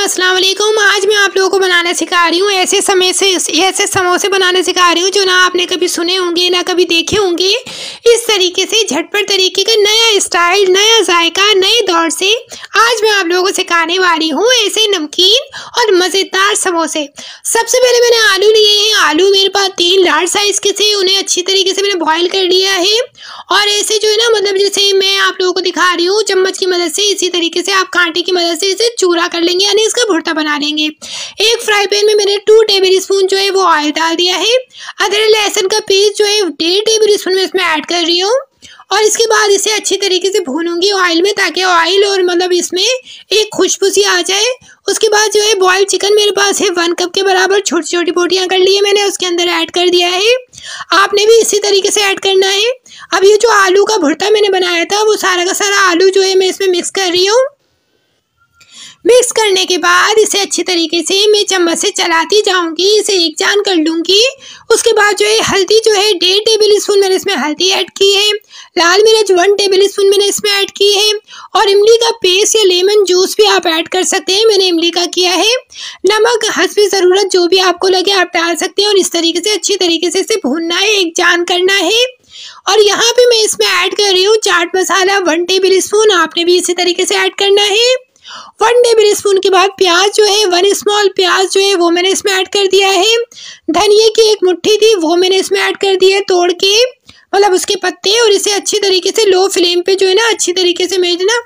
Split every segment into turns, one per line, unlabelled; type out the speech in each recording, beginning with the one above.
अस्सलाम वालेकुम। आज मैं आप लोगों को बनाना सिखा रही हूँ ऐसे समोसे बनाना सिखा रही हूँ जो ना आपने कभी सुने होंगे ना कभी देखे होंगे। इस तरीके से झटपट तरीके का नया स्टाइल, नया जायका, नए दौर से आज मैं आप लोगों को सिखाने वाली हूँ ऐसे नमकीन और मज़ेदार समोसे। सबसे पहले मैंने आलू लिए हैं। आलू मेरे पास 3 लार्ज साइज़ के थे। उन्हें अच्छी तरीके से मैंने बॉईल कर लिया है और ऐसे जो है ना, मतलब जैसे मैं आप लोगों को दिखा रही हूँ चम्मच की मदद से, इसी तरीके से आप कांटे की मदद से इसे चूरा कर लेंगे, यानी इसका भुर्ता बना लेंगे। एक फ्राई पैन में मैंने 2 टेबल स्पून जो है वो ऑयल डाल दिया है। अदरक लहसुन का पेस्ट जो है 1.5 टेबल स्पून में इसमें ऐड कर रही हूँ और इसके बाद इसे अच्छी तरीके से भूनूंगी ऑयल में, ताकि ऑयल और मतलब इसमें एक खुशबू सी आ जाए। उसके बाद जो है बॉइल्ड चिकन मेरे पास है 1 कप के बराबर, छोटी छोटी बोटियां कर ली है मैंने, उसके अंदर ऐड कर दिया है। आपने भी इसी तरीके से ऐड करना है। अब ये जो आलू का भुर्ता मैंने बनाया था वो सारा का सारा आलू जो है मैं इसमें मिक्स कर रही हूँ। मिक्स करने के बाद इसे अच्छी तरीके से मैं चम्मच से चलाती जाऊंगी, इसे एक जान कर लूँगी। उसके बाद जो है हल्दी जो है 1.5 टेबल स्पून मैंने इसमें हल्दी ऐड की है। लाल मिर्च 1 टेबल स्पून मैंने इसमें ऐड की है और इमली का पेस्ट या लेमन जूस भी आप ऐड कर सकते हैं, मैंने इमली का किया है। नमक हस्बे ज़रूरत जो भी आपको लगे आप डाल सकते हैं और इस तरीके से अच्छी तरीके से इसे भूनना है, एक जान करना है। और यहाँ पे मैं इसमें ऐड कर रही हूँ चाट मसाला 1 टेबल स्पून, आपने भी इसी तरीके से ऐड करना है। 1 टेबल स्पून के बाद प्याज जो है 1 स्मॉल प्याज जो है वो मैंने इसमें ऐड कर दिया है। धनिये की एक मुट्ठी थी वो मैंने इसमें ऐड कर दी है तोड़ के, मतलब उसके पत्ते, और इसे अच्छी तरीके से लो फ्लेम पे जो है ना अच्छी तरीके से ना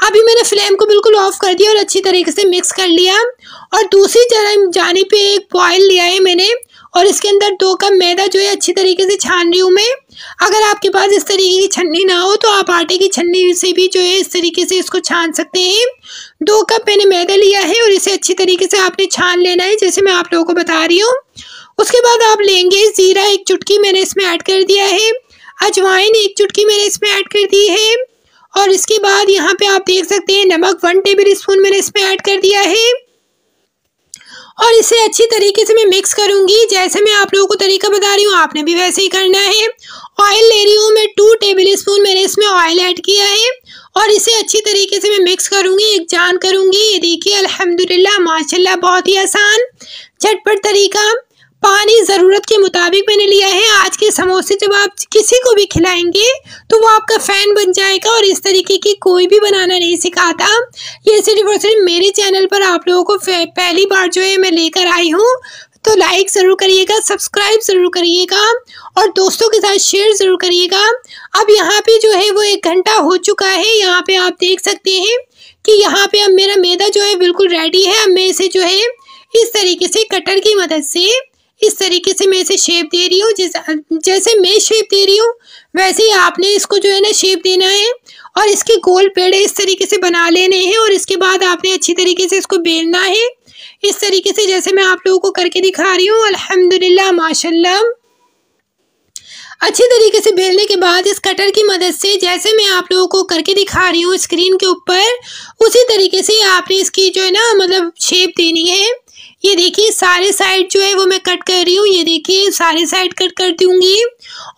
अभी मैंने फ्लेम को बिल्कुल ऑफ कर दिया और अच्छी तरीके से मिक्स कर लिया। और दूसरी जानी पे एक बॉयल लिया है मैंने और इसके अंदर 2 कप मैदा जो है अच्छी तरीके से छान रही हूँ मैं। अगर आपके पास इस तरीके की छन्नी ना हो तो आप आटे की छन्नी से भी जो है इस तरीके से इसको छान सकते हैं। 2 कप मैंने मैदा लिया है और इसे अच्छी तरीके से आपने छान लेना है, जैसे मैं आप लोगों को बता रही हूँ। उसके बाद आप लेंगे जीरा 1 चुटकी मैंने इसमें ऐड कर दिया है, अजवाइन 1 चुटकी मैंने इसमें ऐड कर दी है और इसके बाद यहाँ पे आप देख सकते हैं नमक 1 टेबल स्पून मैंने इसमें ऐड कर दिया है और इसे अच्छी तरीके से मैं मिक्स करूंगी। जैसे मैं आप लोगों को तरीका बता रही हूँ आपने भी वैसे ही करना है। ऑयल ले रही हूँ मैं 2 टेबल स्पून मैंने इसमें ऑयल ऐड किया है और इसे अच्छी तरीके से मैं मिक्स करूंगी, एक जान करूंगी। ये देखिए अल्हम्दुलिल्लाह माशाल्लाह बहुत ही आसान झटपट तरीका। पानी ज़रूरत के मुताबिक मैंने लिया है। आज के समोसे जब आप किसी को भी खिलाएंगे तो वो आपका फ़ैन बन जाएगा और इस तरीके की कोई भी बनाना नहीं सिखाता। ये सिर्फ और सिर्फ मेरे चैनल पर आप लोगों को पहली बार जो है मैं लेकर आई हूँ, तो लाइक ज़रूर करिएगा, सब्सक्राइब ज़रूर करिएगा और दोस्तों के साथ शेयर ज़रूर करिएगा। अब यहाँ पे जो है वो 1 घंटा हो चुका है। यहाँ पे आप देख सकते हैं कि यहाँ पे अब मेरा मैदा जो है बिल्कुल रेडी है। अब मैं इसे जो है इस तरीके से कटर की मदद से इस तरीके से मैं इसे शेप दे रही हूँ। जैसे मैं शेप दे रही हूँ वैसे ही आपने इसको जो है ना शेप देना है और इसके गोल पेड़े इस तरीके से बना लेने हैं और इसके बाद आपने अच्छी तरीके से इसको बेलना है, इस तरीके से जैसे मैं आप लोगों को करके दिखा रही हूँ। अल्हम्दुलिल्लाह माशाल्लाह अच्छी तरीके से बेलने के बाद इस कटर की मदद से जैसे मैं आप लोगों को करके दिखा रही हूँ स्क्रीन के ऊपर, उसी तरीके से आपने इसकी जो है ना मतलब शेप देनी है। ये देखिए सारे साइड जो है वो मैं कट कर रही हूँ। ये देखिए सारे साइड कट कर दूंगी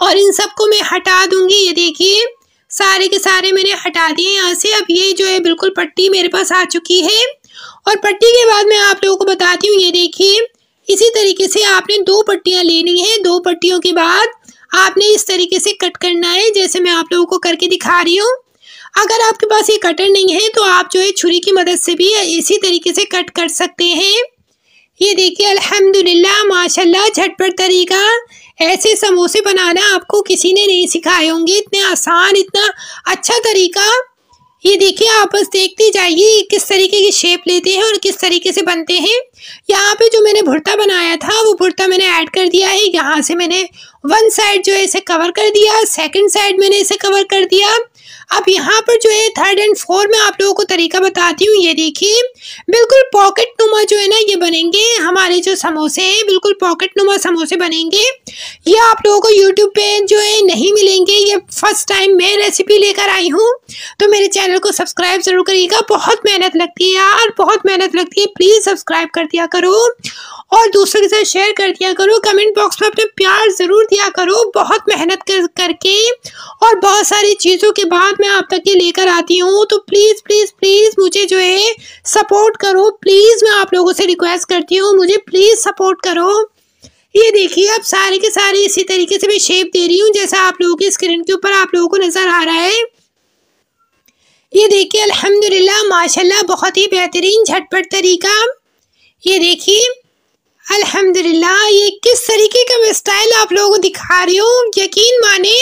और इन सबको मैं हटा दूंगी। ये देखिए सारे के सारे मैंने हटा दिए यहाँ से। अब ये जो है बिल्कुल पट्टी मेरे पास आ चुकी है और पट्टी के बाद मैं आप लोगों को बताती हूँ। ये देखिए इसी तरीके से आपने 2 पट्टियाँ लेनी है। 2 पट्टियों के बाद आपने इस तरीके से कट करना है, जैसे मैं आप लोगों को करके दिखा रही हूँ। अगर आपके पास ये कटर नहीं है तो आप जो है छुरी की मदद से भी इसी तरीके से कट कर सकते हैं। ये देखिए अल्हम्दुलिल्लाह माशाल्लाह झटपट तरीका। ऐसे समोसे बनाना आपको किसी ने नहीं सिखाए होंगे, इतने आसान, इतना अच्छा तरीका। ये देखिए आप बस देखते जाइए किस तरीके की शेप लेते हैं और किस तरीके से बनते हैं। यहाँ पे जो मैंने भुर्ता बनाया था वो भुर्ता मैंने ऐड कर दिया है। यहाँ से मैंने 1 साइड जो है इसे कवर कर दिया, 2nd साइड मैंने इसे कवर कर दिया। अब यहाँ पर जो है 3rd और 4th मैं आप लोगों को तरीका बताती हूँ। ये देखिए बिल्कुल पॉकेट नुमा जो है ना ये बनेंगे हमारे जो समोसे हैं, बिल्कुल पॉकेट नुमा समोसे बनेंगे। ये आप लोगों को यूट्यूब पे जो है नहीं मिलेंगे। ये फर्स्ट टाइम मैं रेसिपी लेकर आई हूँ, तो मेरे चैनल को सब्सक्राइब ज़रूर करिएगा। बहुत मेहनत लगती है यार, बहुत मेहनत लगती है। प्लीज़ सब्सक्राइब कर दिया करो और दूसरों के साथ शेयर कर दिया करो। कमेंट बॉक्स में अपने प्यार ज़रूर दिया करो। बहुत मेहनत करके और बहुत सारी चीज़ों के बाद मैं आप तक ये लेकर आती हूँ, तो प्लीज़ प्लीज़ प्लीज़ मुझे जो है सपोर्ट करो। प्लीज़ मैं आप लोगों से रिक्वेस्ट करती हूँ, मुझे प्लीज़ सपोर्ट करो। ये देखिए, अब सारे के सारे इसी तरीके से मैं शेप दे रही हूँ जैसा आप लोगों की स्क्रीन के ऊपर आप लोगों को नज़र आ रहा है। ये देखिए, अल्हम्दुलिल्लाह माशाल्लाह, बहुत ही बेहतरीन झटपट तरीका। ये देखिए अल्हम्दुलिल्लाह, ये किस तरीके का मैं स्टाइल आप लोगों को दिखा रही हूँ। यकीन माने,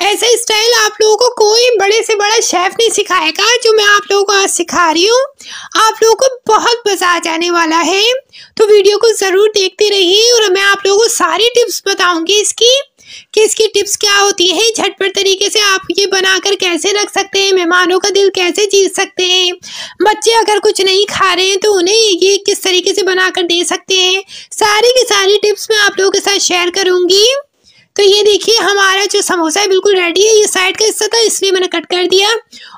ऐसा स्टाइल आप लोगों को कोई बड़े से बड़ा शेफ नहीं सिखाएगा जो मैं आप लोगों को आज सिखा रही हूँ। आप लोगों को बहुत मज़ा आ जाने वाला है, तो वीडियो को ज़रूर देखते रहिए और मैं आप लोगों को सारी टिप्स बताऊँगी इसकी टिप्स क्या होती है। झटपट तरीके से आप ये बनाकर कैसे रख सकते हैं, मेहमानों का दिल कैसे जीत सकते हैं। बच्चे अगर कुछ नहीं खा रहे हैं तो उन्हें ये किस तरीके से बनाकर दे सकते हैं। सारी की सारी टिप्स मैं आप लोगों के साथ शेयर करूंगी। तो ये देखिए, हमारा जो समोसा है बिल्कुल रेडी है। ये साइड का हिस्सा था इसलिए मैंने कट कर दिया,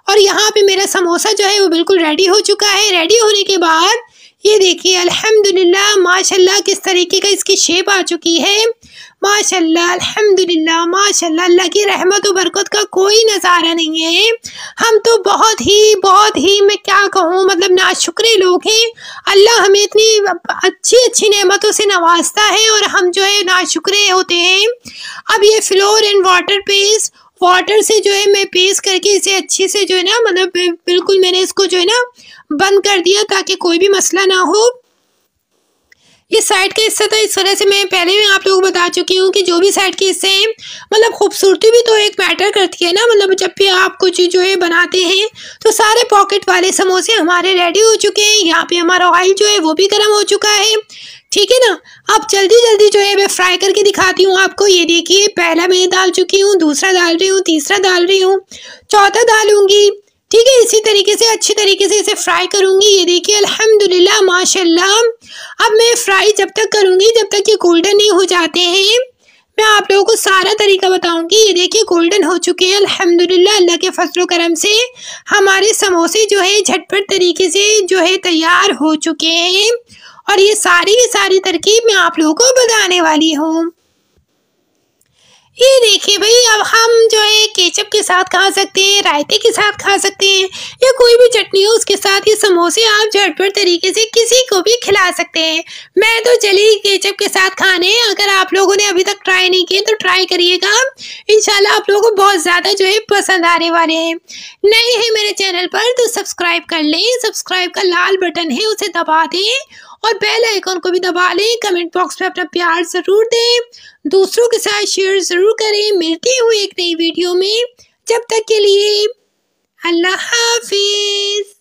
और यहाँ पे मेरा समोसा जो है वो बिल्कुल रेडी हो चुका है। रेडी होने के बाद ये देखिए अल्हम्दुलिल्लाह माशाल्लाह, किस तरीके का इसकी शेप आ चुकी है। माशाल्लाह अल्हम्दुलिल्लाह माशाल्लाह, अल्लाह की रहमत और बरकत का कोई नज़ारा नहीं है। हम तो बहुत ही मैं क्या कहूँ, मतलब नाशुक्रे लोग हैं। अल्लाह हमें इतनी अच्छी नेमतों से नवाजता है और हम जो है नाशुक्रे होते हैं। अब ये फ्लोर एंड वाटर से जो है मैं पेस्ट करके इसे अच्छे से जो है ना, मतलब बिल्कुल मैंने इसको जो है ना बंद कर दिया ताकि कोई भी मसला ना हो। ये साइड का हिस्सा था, इस तरह से मैं पहले भी आप लोगों को बता चुकी हूँ कि जो भी साइड के हिस्से हैं, मतलब खूबसूरती भी तो एक मैटर करती है ना। मतलब जब भी आप कुछ जो है बनाते हैं, तो सारे पॉकेट वाले समोसे हमारे रेडी हो चुके हैं। यहाँ पे हमारा ऑयल जो है वो भी गर्म हो चुका है, ठीक है ना। अब जल्दी जो है मैं फ्राई करके दिखाती हूँ आपको। ये देखिए, पहला मैंने डाल चुकी हूँ, दूसरा डाल रही हूँ, तीसरा डाल रही हूँ, चौथा डालूंगी, ठीक है। इसी तरीके से अच्छी तरीके से इसे फ्राई करूंगी। ये देखिए अल्हम्दुलिल्लाह माशाल्लाह। अब मैं फ्राई जब तक करूंगी जब तक ये गोल्डन नहीं हो जाते हैं। मैं आप लोगों को सारा तरीका बताऊंगी। ये देखिए गोल्डन हो चुके हैं अल्हम्दुलिल्लाह। अल्लाह के फजल करम से हमारे समोसे जो है झटपट तरीके से जो है तैयार हो चुके हैं, और ये सारी की सारी तरकीब मैं आप लोगों को बताने वाली हूँ। ये देखिए भाई, अब हम जो है केचप के साथ खा सकते हैं, रायते के साथ खा सकते हैं, या कोई भी चटनी हो उसके साथ ये समोसे आप झटपट तरीके से किसी को भी खिला सकते हैं। मैं तो चली केचप के साथ खाने। अगर आप लोगों ने अभी तक ट्राई नहीं किए तो ट्राई करिएगा, इंशाल्लाह आप लोगों को बहुत ज़्यादा जो है पसंद आने वाले हैं। नए हैं मेरे चैनल पर तो सब्सक्राइब कर लें। सब्सक्राइब का लाल बटन है उसे दबा दें और बेल आइकन को भी दबा लें। कमेंट बॉक्स में अपना प्यार ज़रूर दें, दूसरों के साथ शेयर ज़रूर करें। मिलती हूँ एक नई वीडियो में, जब तक के लिए अल्लाह हाफिज़।